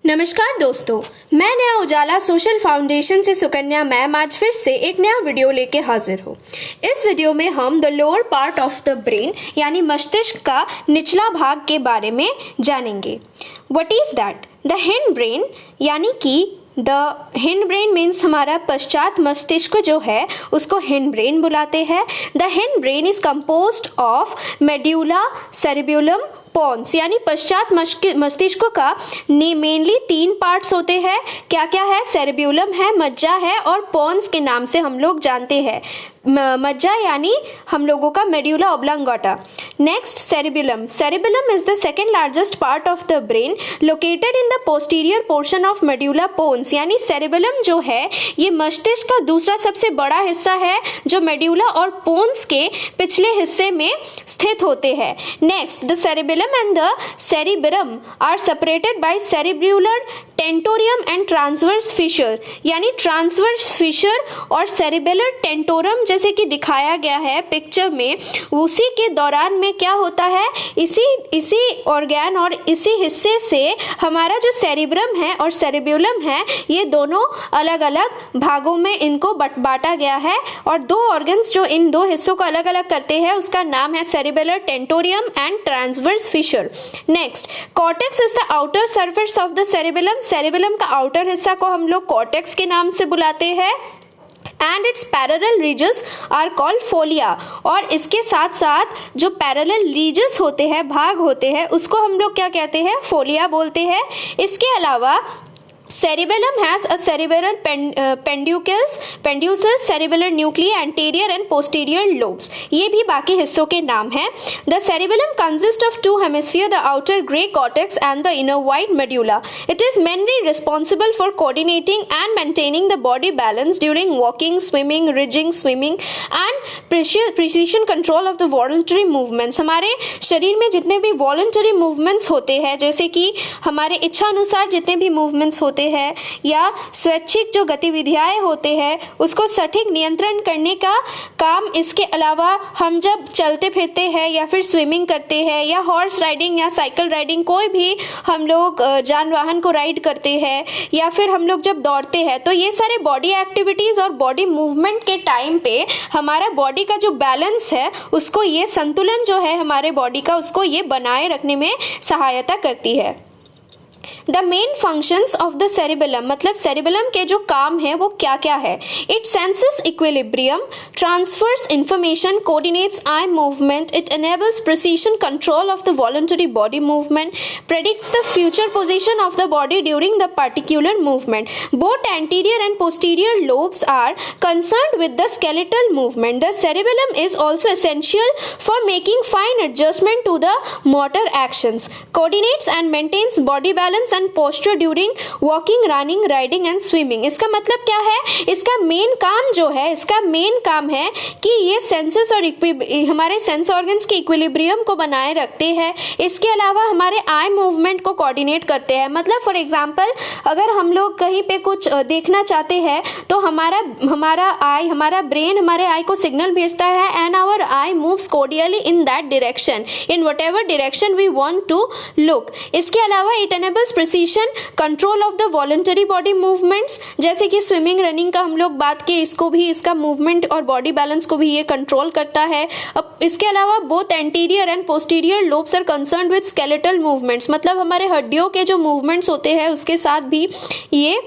नमस्कार दोस्तों, मैं नया उजाला सोशल फाउंडेशन से सुकन्या मैम आज फिर से एक नया वीडियो लेके हाजिर हूँ। इस वीडियो में हम the lower part of the brain यानी मस्तिष्क का निचला भाग के बारे में जानेंगे। What is that? The hind brain यानी कि द हिंड ब्रेन मीन्स हमारा पश्चात मस्तिष्क जो है उसको हिंड ब्रेन बुलाते हैं। The hind brain is composed of medulla, cerebellum, pons यानी पश्चात मस्तिष्क का मेनली 3 पार्ट्स होते हैं। क्या क्या है? सेरेब्यूलम है, मज्जा है और पोन्स के नाम से हम लोग जानते हैं। मज्जा यानी हम लोगों का medulla oblongata. Next cerebellum. Cerebellum is the second largest part of the brain located in the posterior portion of medulla pons यानी सेरेब्यूलम जो है ये मस्तिष्क का दूसरा सबसे बड़ा हिस्सा है जो मेड्यूला और पोन्स के पिछले हिस्से में स्थित होते हैं। Next the cerebellum and the cerebrum are separated by cerebellar tentorium and transverse fissure यानी ट्रांसवर्स फिशर और सेरिबेलर टेंटोरम जैसे कि दिखाया गया है पिक्चर में। उसी के दौरान में क्या होता है, इसी ऑर्गन और इसी हिस्से से हमारा जो सेरिब्रम है और सेरिब्यूलम है ये दोनों अलग अलग भागों में इनको बांटा गया है और 2 ऑर्गन्स जो इन 2 हिस्सों को अलग अलग करते हैं उसका नाम है cerebellar tentorium and transverse fissure. Next cortex is the outer surface of the cerebellum. Cerebellum का आउटर हिस्सा को हम लोग कॉर्टेक्स के नाम से बुलाते हैं and its parallel ridges are called folia. और इसके साथ साथ जो पैरेलल रीजस होते हैं, भाग होते हैं, उसको हम लोग क्या कहते हैं? फोलिया बोलते हैं। इसके अलावा cerebellum has a cerebral peduncles, cerebellar nuclei, anterior and posterior lobes. ये भी बाकी हिस्सों के नाम हैं। The cerebellum consists of 2 hemispheres, the outer gray cortex and the inner white medulla. It is mainly responsible for coordinating and maintaining the body balance during walking, swimming, ridging, swimming and precision control of the voluntary movements. हमारे शरीर में जितने भी voluntary movements होते हैं जैसे कि हमारे इच्छा अनुसार जितने भी movements होते है या स्वैच्छिक जो गतिविधियां होते हैं उसको सटीक नियंत्रण करने का काम। इसके अलावा हम जब चलते फिरते हैं या फिर स्विमिंग करते हैं या हॉर्स राइडिंग या साइकिल राइडिंग, कोई भी हम लोग जान वाहन को राइड करते हैं या फिर हम लोग जब दौड़ते हैं, तो ये सारे बॉडी एक्टिविटीज और बॉडी मूवमेंट के टाइम पे हमारा बॉडी का जो बैलेंस है उसको ये संतुलन जो है हमारे बॉडी का उसको ये बनाए रखने में सहायता करती है। The main functions of the cerebellum मतलब सेरिबेलम के जो काम है वो क्या क्या है? It senses equilibrium, transfers information, coordinates eye movement, it enables precision control of the voluntary body movement, predicts the future position of the body during the particular movement. Both anterior and posterior lobes are concerned with the skeletal movement. The cerebellum is also essential for making fine adjustment to the motor actions, coordinates and maintains body balance and posture during walking, running, riding and swimming. इसका मतलब क्या है? इसका main काम जो है, इसका main काम है कि ये सेंसेस और हमारे सेंस ऑर्गन्स के इक्विलिब्रियम को बनाए रखते हैं। इसके अलावा हमारे आई मूवमेंट को कोऑर्डिनेट करते हैं। मतलब फॉर एग्जांपल अगर हम लोग कहीं पे कुछ देखना चाहते हैं तो हमारा ब्रेन हमारे आई को सिग्नल भेजता है and our eye moves coordinately in that direction, in whatever direction we want to look. इसके अलावा it enables precision control of the voluntary body movements जैसे कि स्विमिंग, रनिंग का हम लोग बात किए, इसको भी इसका मूवमेंट और बॉडी बैलेंस को भी ये कंट्रोल करता है। अब इसके अलावा both anterior and posterior lobes are concerned with skeletal movements मतलब हमारे हड्डियों के जो मूवमेंट्स होते हैं उसके साथ भी ये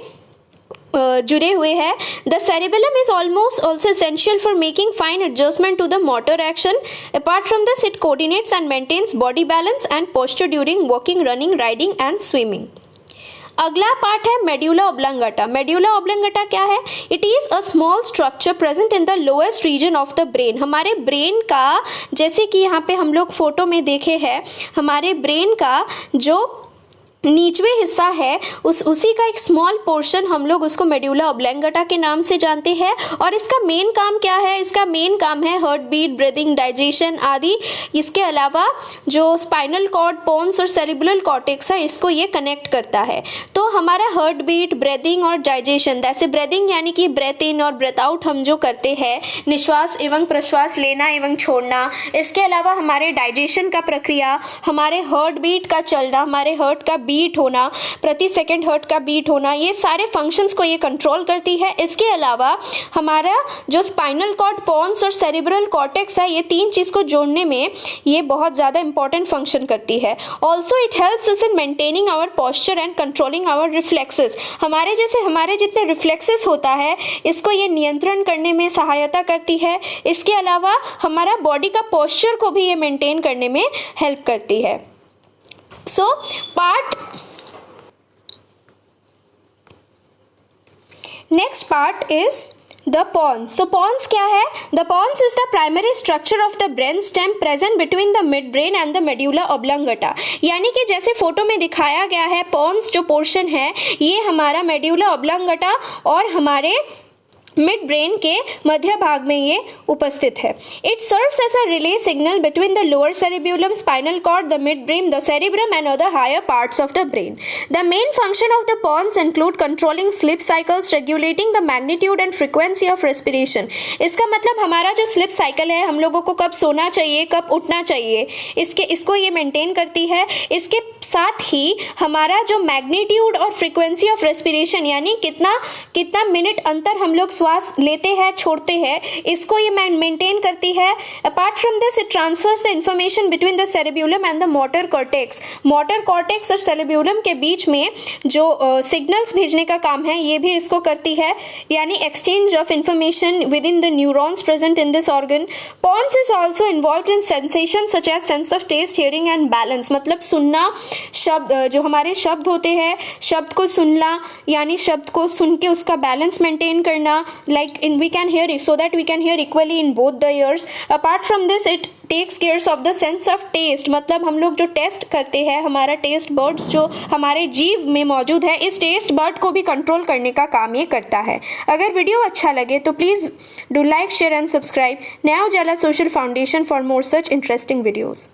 जुड़े हुए हैं। The cerebellum is almost also essential for making fine adjustment to the motor action. Apart from this it coordinates and maintains body balance and posture during walking, running, riding and swimming. अगला part है medulla oblongata. Medulla oblongata क्या है? It is a small structure present in the lowest region of the brain. हमारे brain का जैसे कि यहाँ पे हम लोग फोटो में देखे हैं, हमारे ब्रेन का जो नीचवे हिस्सा है उसी का एक स्मॉल पोर्शन हम लोग उसको मेड्यूला ऑब्लांगेटा के नाम से जानते हैं। और इसका मेन काम क्या है? इसका मेन काम है हार्ट बीट, ब्रीदिंग, डाइजेशन आदि। इसके अलावा जो स्पाइनल कॉर्ड, पोन्स और सेरिब्रल कॉर्टेक्स है इसको ये कनेक्ट करता है। तो हमारा हार्ट बीट, ब्रीदिंग और डाइजेशन, जैसे ब्रीदिंग यानी कि ब्रेथ इन और ब्रेथ आउट हम जो करते हैं, निश्वास एवं प्रश्वास लेना एवं छोड़ना। इसके अलावा हमारे डाइजेशन का प्रक्रिया, हमारे हार्ट बीट का चलना, हमारे हार्ट का बीट होना, प्रति सेकंड हार्ट का बीट होना, ये सारे फंक्शंस को ये कंट्रोल करती है। इसके अलावा हमारा जो स्पाइनल कॉर्ड, पॉन्स और सेरिब्रल कॉर्टेक्स है, ये तीन चीज़ को जोड़ने में ये बहुत ज़्यादा इंपॉर्टेंट फंक्शन करती है। Also it helps us in maintaining our posture and controlling our reflexes. हमारे जितने रिफ्लेक्सेस होता है इसको ये नियंत्रण करने में सहायता करती है। इसके अलावा हमारा बॉडी का पॉस्चर को भी ये मेंटेन करने में हेल्प करती है। Next part is the pons। तो pons क्या है? The pons is the primary structure of the brain stem present between the mid brain and the medulla oblongata. यानी कि जैसे फोटो में दिखाया गया है, pons जो पोर्शन है ये हमारा मेड्यूला ऑब्लंगटा और हमारे मिड ब्रेन के मध्य भाग में ये उपस्थित है। It serves as a relay signal between the lower cerebellum, spinal cord, the mid brain, the cerebrum and other higher parts of the brain. The main function of the pons include controlling sleep cycles, regulating the magnitude and frequency of respiration. इसका मतलब हमारा जो sleep cycle है, हम लोगों को कब सोना चाहिए, कब उठना चाहिए, इसको ये मेंटेन करती है। इसके साथ ही हमारा जो मैग्नीट्यूड और फ्रीक्वेंसी ऑफ रेस्पिरेशन, यानी कितना मिनट अंतर हम लोग श्वास लेते हैं, छोड़ते हैं, इसको ये मेंटेन करती है। Apart from this it transverse the information between the cerebellum and the motor cortex. Motor cortex और सेरिब्यूलम के बीच में जो सिग्नल्स भेजने का काम है ये भी इसको करती है, यानी exchange of information within the neurons present in this organ. pons is also involve in sensation such as sense of taste, hearing and balance. मतलब सुनना, शब्द जो हमारे शब्द होते हैं, शब्द को सुनना यानी शब्द को सुन के उसका बैलेंस मेंटेन करना, like we can hear it so that we can hear equally in both the ears. Apart from this it takes care of the sense of taste। मतलब हम लोग जो टेस्ट करते हैं, हमारा टेस्ट बर्ड्स जो हमारे जीव में मौजूद है, इस टेस्ट बर्ड को भी कंट्रोल करने का काम ये करता है। अगर वीडियो अच्छा लगे तो please do like, share and subscribe Naya Ujala Social Foundation for more such interesting videos.